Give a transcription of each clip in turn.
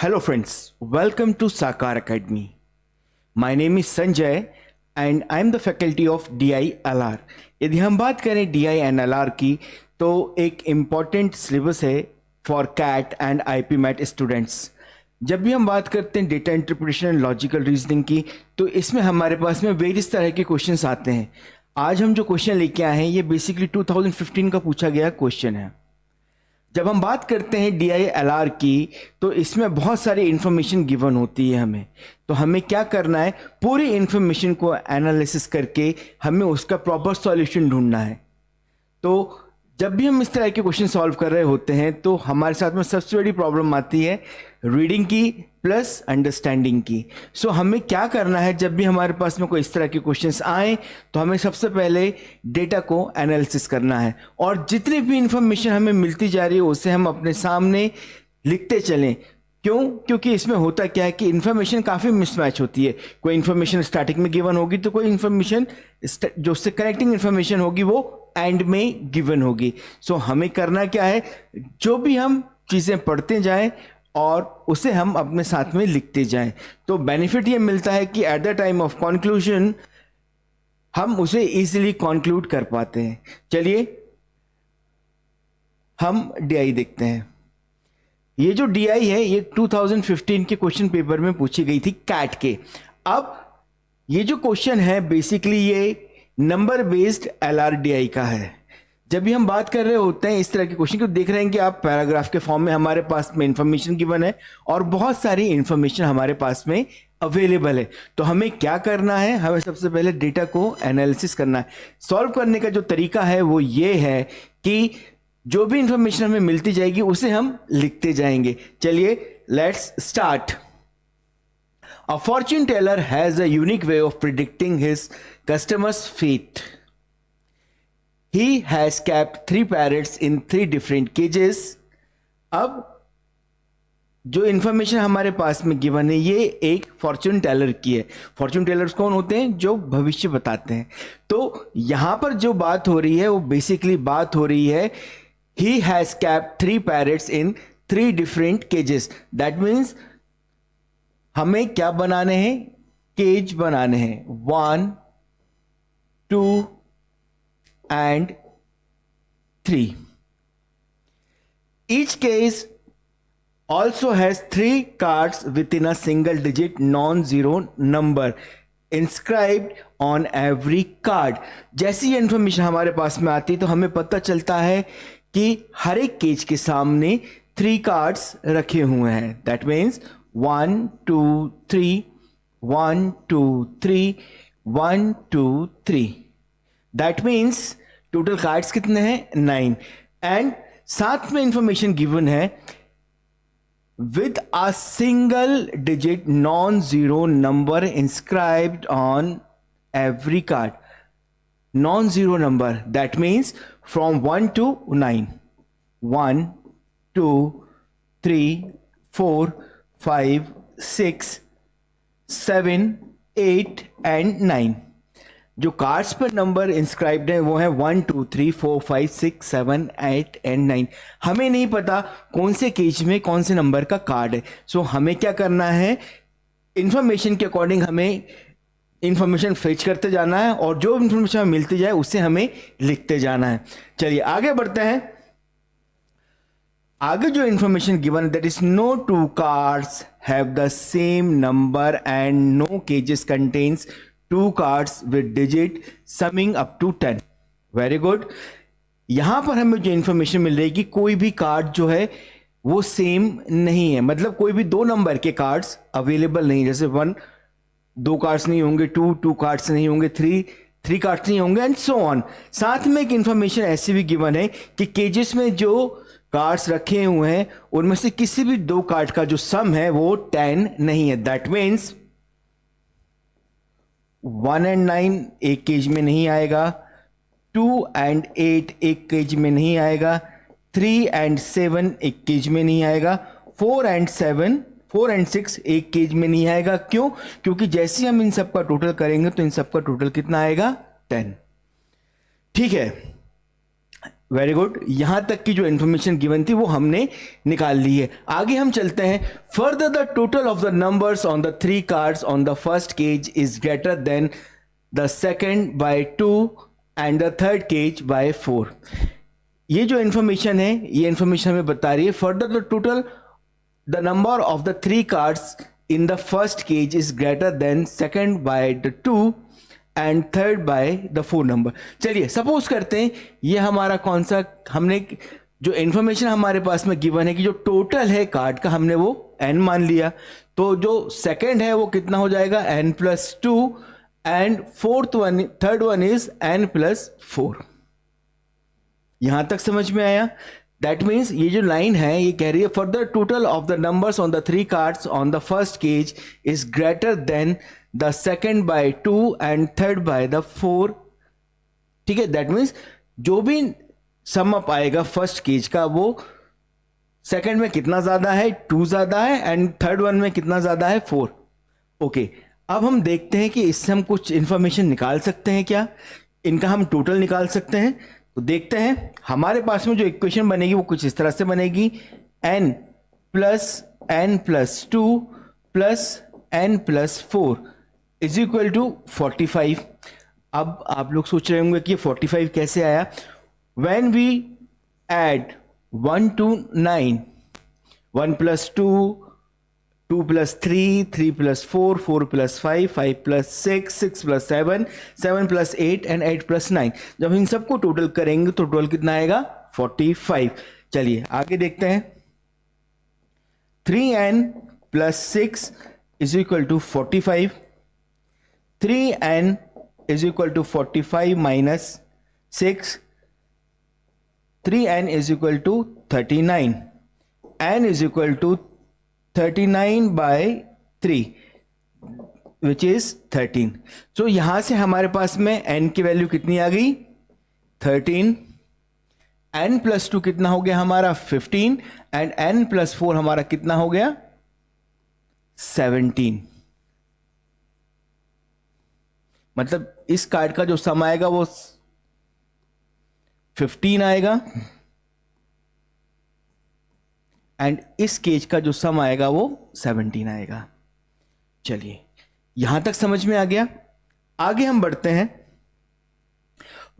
Hello friends, welcome to Sakar Academy. My name is Sanjay and I am the faculty of DILR. यदि हम बात करें DINLR की तो एक इम्पॉर्टेंट सिलेबस है for CAT and IPMAT students. जब भी हम बात करते हैं data interpretation and logical reasoning की तो इसमें हमारे पास में वेरियस तरह के क्वेश्चंस आते हैं. आज हम जो क्वेश्चन लेके आए हैं ये बेसिकली 2015 का पूछा गया क्वेश्चन है. जब हम बात करते हैं DILR की तो इसमें बहुत सारी इन्फॉर्मेशन गिवन होती है हमें. तो हमें क्या करना है, पूरी इन्फॉर्मेशन को एनालिसिस करके हमें उसका प्रॉपर सॉल्यूशन ढूंढना है. तो जब भी हम इस तरह के क्वेश्चन सॉल्व कर रहे होते हैं तो हमारे साथ में सबसे बड़ी प्रॉब्लम आती है रीडिंग की प्लस अंडरस्टैंडिंग की. सो हमें क्या करना है, जब भी हमारे पास में कोई इस तरह के क्वेश्चंस आए तो हमें सबसे पहले डेटा को एनालिसिस करना है और जितनी भी इंफॉर्मेशन हमें मिलती जा रही है उसे हम अपने सामने लिखते चलें. क्यों? क्योंकि इसमें होता क्या है कि इन्फॉर्मेशन काफ़ी मिसमैच होती है. कोई इन्फॉर्मेशन स्टार्टिंग में गिवन होगी तो कोई इन्फॉर्मेशन जो उससे कनेक्टिंग इन्फॉर्मेशन होगी वो एंड में गिवन होगी. सो हमें करना क्या है, जो भी हम चीज़ें पढ़ते जाएं और उसे हम अपने साथ में लिखते जाएं. तो बेनिफिट ये मिलता है कि at the time of conclusion हम उसे इजीली कंक्लूड कर पाते हैं. चलिए हम DI देखते हैं. ये जो DI है ये 2015 के क्वेश्चन पेपर में पूछी गई थी कैट के. अब ये जो क्वेश्चन है बेसिकली ये नंबर बेस्ड LRDI का है. जब भी हम बात कर रहे होते हैं इस तरह के क्वेश्चन को, देख रहे हैं कि आप पैराग्राफ के फॉर्म में हमारे पास में इंफॉर्मेशन गिवन है और बहुत सारी इंफॉर्मेशन हमारे पास में अवेलेबल है. तो हमें क्या करना है, हमें सबसे पहले डेटा को एनालिसिस करना है. सॉल्व करने का जो तरीका है वो ये है कि जो भी इंफॉर्मेशन हमें मिलती जाएगी उसे हम लिखते जाएंगे. चलिए let's start. A fortune teller has a unique way of predicting his customers' fate. He has kept 3 parrots in 3 different cages. अब जो इंफॉर्मेशन हमारे पास में गिवन है ये एक फॉर्च्यून टेलर की है. फॉर्च्यून टेलर्स कौन होते हैं? जो भविष्य बताते हैं. तो यहां पर जो बात हो रही है वो बेसिकली बात हो रही है he has kept 3 parrots in 3 different cages. That means हमें क्या बनाने हैं, केज बनाने हैं. 1, 2 and 3. Each cage also has 3 cards within a single digit non-zero number inscribed on every card. जैसी इंफॉर्मेशन हमारे पास में आती है तो हमें पता चलता है कि हर एक केज के सामने 3 कार्ड्स रखे हुए हैं. That means 1 2 3 1 2 3 1 2 3. That means total cards कितने हैं? 9. एंड साथ में इंफॉर्मेशन गिवन है with a single digit non-zero number inscribed on every card. Non-zero number, that means from 1 to 9. 1 2 3 4 5 6 7 8 and 9. जो कार्ड्स पर नंबर इंस्क्राइब्ड है वो है 1 2 3 4 5 6 7 8 एंड 9. हमें नहीं पता कौन से केज में कौन से नंबर का कार्ड है. सो हमें क्या करना है, इंफॉर्मेशन के अकॉर्डिंग हमें इंफॉर्मेशन फेच करते जाना है और जो इंफॉर्मेशन हमें मिलती जाए उससे हमें लिखते जाना है. चलिए आगे बढ़ते हैं. आगे जो information given that is no 2 cards have the same number and no cases contains 2 cards with digit summing up to 10. Very good. यहां पर हमें जो इंफॉर्मेशन मिल रही है कि कोई भी कार्ड जो है वो सेम नहीं है. मतलब कोई भी 2 नंबर के कार्ड्स अवेलेबल नहीं. जैसे 1 2 कार्ड्स नहीं होंगे, 2 कार्ड्स नहीं होंगे, 3 कार्ड्स नहीं होंगे एंड सो ऑन. साथ में एक इंफॉर्मेशन ऐसी भी गिवन है कि केजेस में जो कार्ड्स रखे हुए हैं उनमें से किसी भी 2 कार्ड का जो सम है वो 10 नहीं है. दैट मीन्स 1 and 9 एक केज में नहीं आएगा, 2 and 8 एक केज में नहीं आएगा, 3 and 7 एक केज में नहीं आएगा, 4 and 6 एक केज में नहीं आएगा. क्यों? क्योंकि जैसे हम इन सब का टोटल करेंगे तो इन सब का टोटल कितना आएगा? 10. ठीक है, वेरी गुड, यहां तक की जो इन्फॉर्मेशन गिवन थी वो हमने निकाल ली है। आगे हम चलते हैं। Further the total of the numbers on the 3 cards on the first cage is greater than the second by 2 and the third cage by 4। ये जो इन्फॉर्मेशन है, ये इन्फॉर्मेशन हमें बता रही है further the total the number of the 3 cards in the first cage is greater than second by the 2 and third by the 4 number. चलिए suppose करते हैं ये हमारा कौन सा, हमने जो इन्फॉर्मेशन हमारे पास में गिवन है कि जो टोटल है कार्ड का हमने वो n मान लिया, तो जो सेकंड है वो कितना हो जाएगा n+2 and third one is n+4। यहां तक समझ में आया? दैट मीन्स ये जो लाइन है ये कह रही है further total of the numbers on the 3 cards on the first cage is greater than the second by 2 and third by the 4। ठीक है, दैट मीन्स जो भी सम अप आएगा फर्स्ट केज का वो सेकेंड में कितना ज्यादा है, 2 ज्यादा है, एंड थर्ड वन में कितना ज्यादा है, 4। ओके, अब हम देखते हैं कि इससे हम कुछ इंफॉर्मेशन निकाल सकते हैं क्या, इनका हम टोटल निकाल सकते हैं। तो देखते हैं हमारे पास में जो इक्वेशन बनेगी वो कुछ इस तरह से बनेगी, n+n+2 plus n+4 is equal to 45। अब आप लोग सोच रहे होंगे कि 45 कैसे आया। When we add 1 to 9, 1 + 2, 2 + 3, 3 + 4, 4 + 5, 5 + 6, 6 + 7, 7 + 8 and 8 + 9। जब इन सबको टोटल करेंगे तो टोटल कितना आएगा 45। चलिए आगे देखते हैं। 3n + 6 is equal to 45। 3n is equal to 45 minus 6, 3n is equal to 39, n is equal to 39/3 which is 13। So यहां से हमारे पास में n की वैल्यू कितनी आ गई 13, n+2 कितना हो गया हमारा 15 एंड n+4 हमारा कितना हो गया 17। मतलब इस कार्ड का जो सम आएगा वो 15 आएगा एंड इस केज का जो सम आएगा वो 17 आएगा। चलिए यहां तक समझ में आ गया। आगे हम बढ़ते हैं।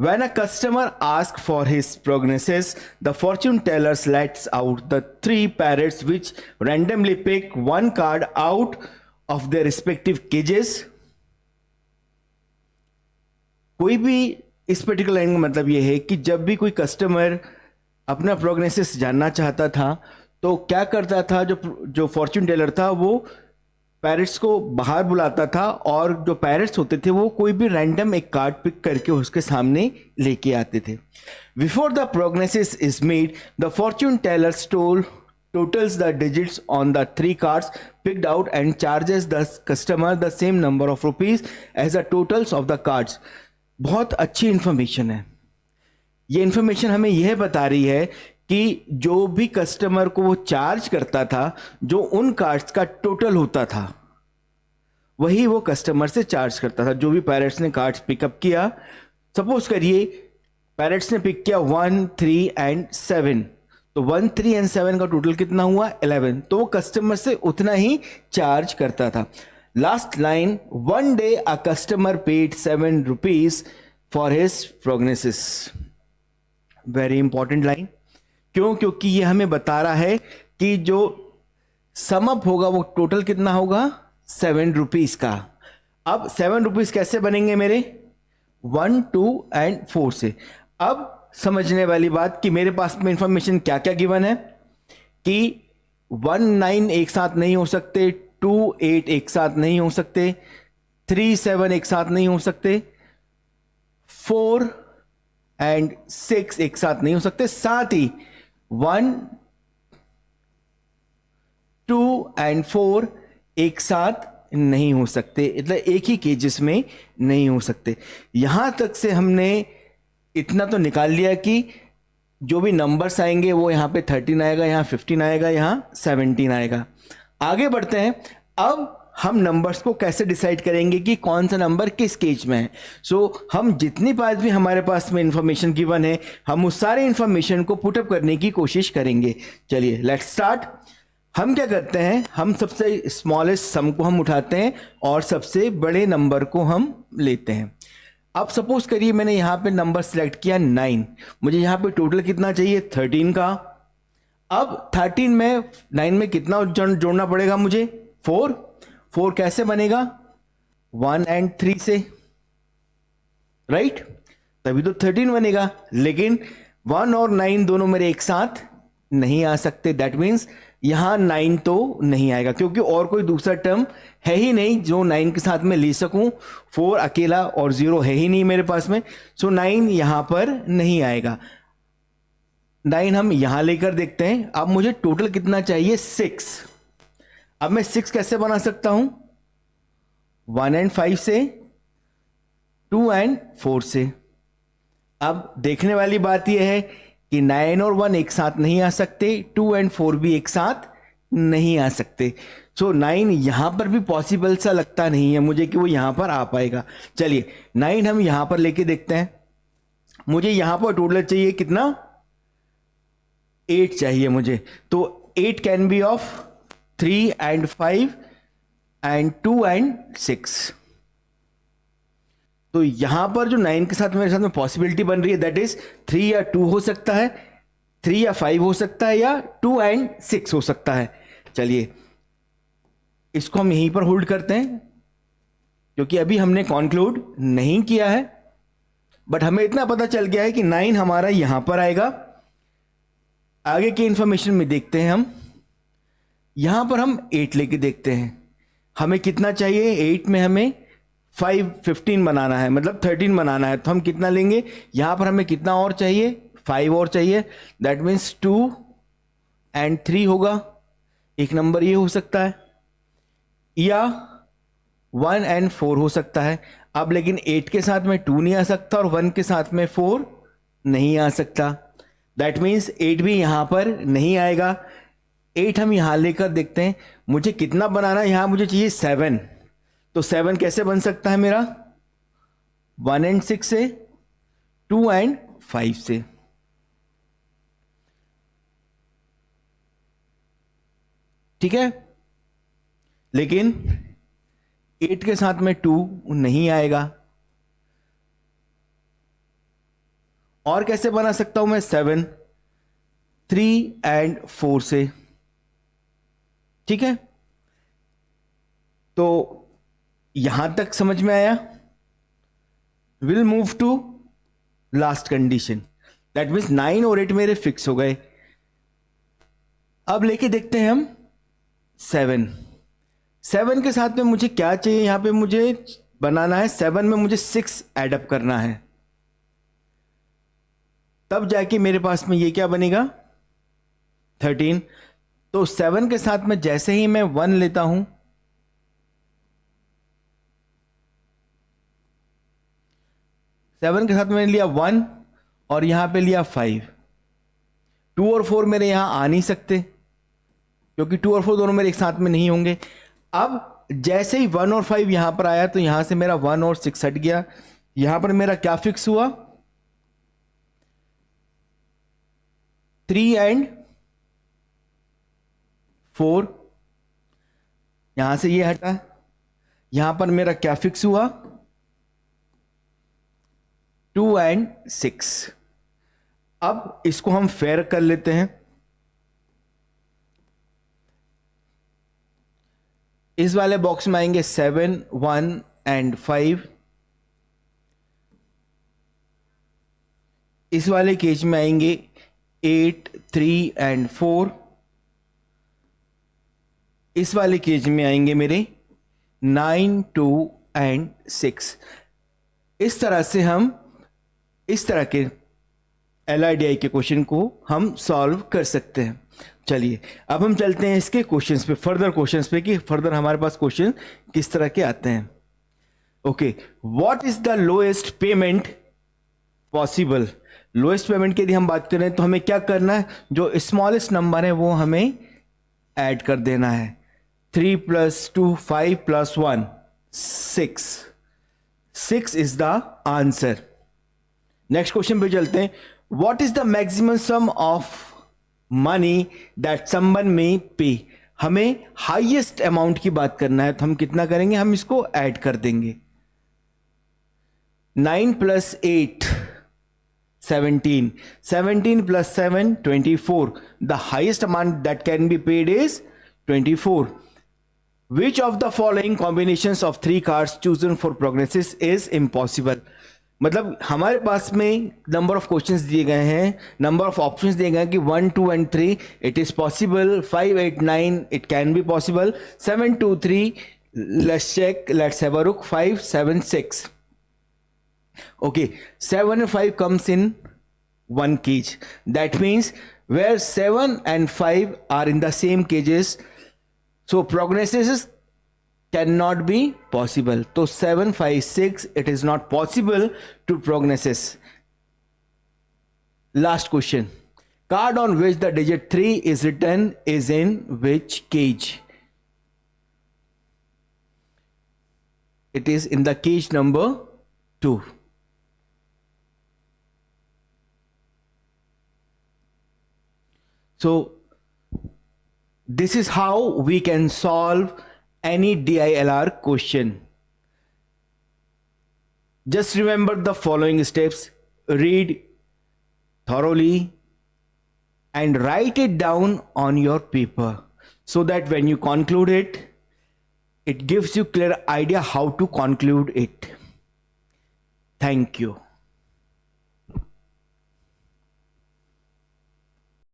When a customer asks for his prognosis, the fortune teller lets out the 3 parrots which randomly pick one card out of their respective cages. कोई भी इस पर्टिकुलर लाइन का मतलब ये है कि जब भी कोई कस्टमर अपना प्रोग्नोसिस जानना चाहता था तो क्या करता था, जो फॉर्च्यून टेलर था वो पैरट्स को बाहर बुलाता था और जो पैरट्स होते थे वो कोई भी रैंडम एक कार्ड पिक करके उसके सामने लेके आते थे। Before the prognosis is made the fortune teller totals the digits on the 3 cards picked out and charges the customer the same number of rupees as the totals of the cards। बहुत अच्छी information है। ये information हमें यह बता रही है कि जो भी कस्टमर को वो चार्ज करता था, जो उन कार्ड्स का टोटल होता था वही वो कस्टमर से चार्ज करता था। जो भी पैरेट्स ने कार्ड्स पिकअप किया, सपोज करिए पैरेट्स ने पिक किया 1, 3 एंड 7, तो 1, 3 एंड 7 का टोटल कितना हुआ 11, तो वो कस्टमर से उतना ही चार्ज करता था। Last line, one day a customer paid 7 rupees for his prognosis. Very important line. क्यों? क्योंकि ये हमें बता रहा है कि जो सम अप होगा वो टोटल कितना होगा 7 रुपीज का। अब 7 रुपीज कैसे बनेंगे मेरे 1, 2 एंड 4 से। अब समझने वाली बात कि मेरे पास में इंफॉर्मेशन क्या क्या गिवन है कि 1, 9 एक साथ नहीं हो सकते, 2, 8 एक साथ नहीं हो सकते, 3, 7 एक साथ नहीं हो सकते, 4 एंड 6 एक साथ नहीं हो सकते, साथ ही 1, 2 एंड 4 एक साथ नहीं हो सकते, मतलब एक ही केजेस में नहीं हो सकते। यहां तक से हमने इतना तो निकाल लिया कि जो भी नंबर्स आएंगे वो यहां पे 13 आएगा, यहां 15 आएगा, यहां 17 आएगा। आगे बढ़ते हैं। अब हम नंबर्स को कैसे डिसाइड करेंगे कि कौन सा नंबर किस केज में है? हम जितनी बार भी हमारे पास में इंफॉर्मेशन गिवन है, हम उस सारे इंफॉर्मेशन को पुटअप करने की कोशिश करेंगे। चलिए लेट्स स्टार्ट। हम क्या करते हैं, हम सबसे स्मॉलेस्ट सम को हम उठाते हैं और सबसे बड़े नंबर को हम लेते हैं। अब सपोज करिए मैंने यहाँ पे नंबर सेलेक्ट किया 9, मुझे यहाँ पे टोटल कितना चाहिए 13 का। अब 13 में 9 में कितना जोड़ना पड़ेगा मुझे, 4 कैसे बनेगा, 1 और 3 से, राइट, तभी तो 13 बनेगा। लेकिन 1 और 9 दोनों मेरे एक साथ नहीं आ सकते, दैट मीन्स यहां 9 तो नहीं आएगा, क्योंकि और कोई दूसरा टर्म है ही नहीं जो 9 के साथ में ले सकूं। 4 अकेला और 0 है ही नहीं मेरे पास में, सो 9 यहां पर नहीं आएगा। 9 हम यहां लेकर देखते हैं। अब मुझे टोटल कितना चाहिए, 6। अब मैं 6 कैसे बना सकता हूं, 1 और 5 से, 2 और 4 से। अब देखने वाली बात यह है कि 9 और 1 एक साथ नहीं आ सकते, 2 और 4 भी एक साथ नहीं आ सकते। सो 9 यहां पर भी पॉसिबल सा लगता नहीं है मुझे कि वो यहां पर आ पाएगा। चलिए 9 हम यहां पर लेके देखते हैं। मुझे यहां पर टोटल चाहिए कितना, 8 चाहिए मुझे। तो 8 कैन बी ऑफ 3 और 5 और 2 और 6। तो यहां पर जो 9 के साथ मेरे साथ में पॉसिबिलिटी बन रही है, दैट इज 3 या 2 हो सकता है, 3 या 5 हो सकता है, या 2 और 6 हो सकता है। चलिए इसको हम यहीं पर होल्ड करते हैं, क्योंकि अभी हमने कंक्लूड नहीं किया है, बट हमें इतना पता चल गया है कि 9 हमारा यहां पर आएगा। आगे की इंफॉर्मेशन में देखते हैं हम। यहां पर हम 8 लेके देखते हैं, हमें कितना चाहिए, 8 में हमें 15 बनाना है, मतलब 13 बनाना है। तो हम कितना लेंगे, यहां पर हमें कितना और चाहिए, 5 और चाहिए, दैट मीन्स 2 और 3 होगा। एक नंबर ये हो सकता है, या 1 और 4 हो सकता है। अब लेकिन 8 के साथ में 2 नहीं आ सकता और 1 के साथ में 4 नहीं आ सकता, दैट मीन्स 8 भी यहां पर नहीं आएगा। 8 हम यहां लेकर देखते हैं, मुझे कितना बनाना है, यहां मुझे चाहिए 7। तो 7 कैसे बन सकता है मेरा, 1 और 6 से, 2 और 5 से। ठीक है, लेकिन 8 के साथ में 2 नहीं आएगा। और कैसे बना सकता हूं मैं, 7, 3 और 4 से। ठीक है, तो यहां तक समझ में आया। Will move to last condition, that means 9 और 8 मेरे फिक्स हो गए। अब लेके देखते हैं हम 7 के साथ में मुझे क्या चाहिए, यहां पे मुझे बनाना है 7 में मुझे 6 एडअप करना है, तब जाके मेरे पास में ये क्या बनेगा, 13। तो 7 के साथ में जैसे ही मैं 1 लेता हूं, 7 के साथ मैंने लिया 1 और यहां पे लिया 5। 2 और 4 मेरे यहां आ नहीं सकते, क्योंकि 2 और 4 दोनों मेरे एक साथ में नहीं होंगे। अब जैसे ही 1 और 5 यहां पर आया, तो यहां से मेरा 1 और 6 हट गया। यहां पर मेरा क्या फिक्स हुआ, 3 और 4। यहां से ये हटा, यहां पर मेरा क्या फिक्स हुआ, 2 और 6। अब इसको हम फेयर कर लेते हैं। इस वाले बॉक्स में आएंगे 7, 1 और 5। इस वाले केज में आएंगे 8, 3 और 4। इस वाले केज में आएंगे मेरे 9, 2 और 6। इस तरह से हम इस तरह के LIDI के क्वेश्चन को हम सॉल्व कर सकते हैं। चलिए अब हम चलते हैं इसके क्वेश्चंस पे, फर्दर क्वेश्चंस पे, कि फर्दर हमारे पास क्वेश्चन किस तरह के आते हैं। Okay, what is the lowest payment possible. Lowest payment की यदि हम बात करें तो हमें क्या करना है, जो स्मॉलेस्ट नंबर है वो हमें ऐड कर देना है। 3 plus 2, 5 plus 1, 6. 6 is the answer. Next question पे चलते हैं. What is the maximum some of money that someone में पे. हमें हाईएस्ट अमाउंट की बात करना है, तो हम कितना करेंगे, हम इसको ऐड कर देंगे. 9 plus 8, 17. 17 plus 7, 24. The highest amount that can be paid is 24. Which of the following combinations of three cards chosen for prognosis is impossible? मतलब हमारे पास में नंबर ऑफ क्वेश्चंस दिए गए हैं, नंबर ऑफ ऑप्शंस दिए गए हैं कि 1, 2 and 3 it is possible, 5, 8, 9 it can be possible, 7, 2, 3 let's check, let's have a look, 5, 7, 6. Okay, 7 and 5 comes in one cage. That means where 7 and 5 are in the same cages, so prognosis cannot be possible. So 7, 5, 6, it is not possible to prognosis. Last question. Card on which the digit 3 is written is in which cage? It is in the cage number 2. So this is how we can solve any DILR question. Just remember the following steps. Read thoroughly and write it down on your paper so that when you conclude it, it gives you clear idea how to conclude it. Thank you.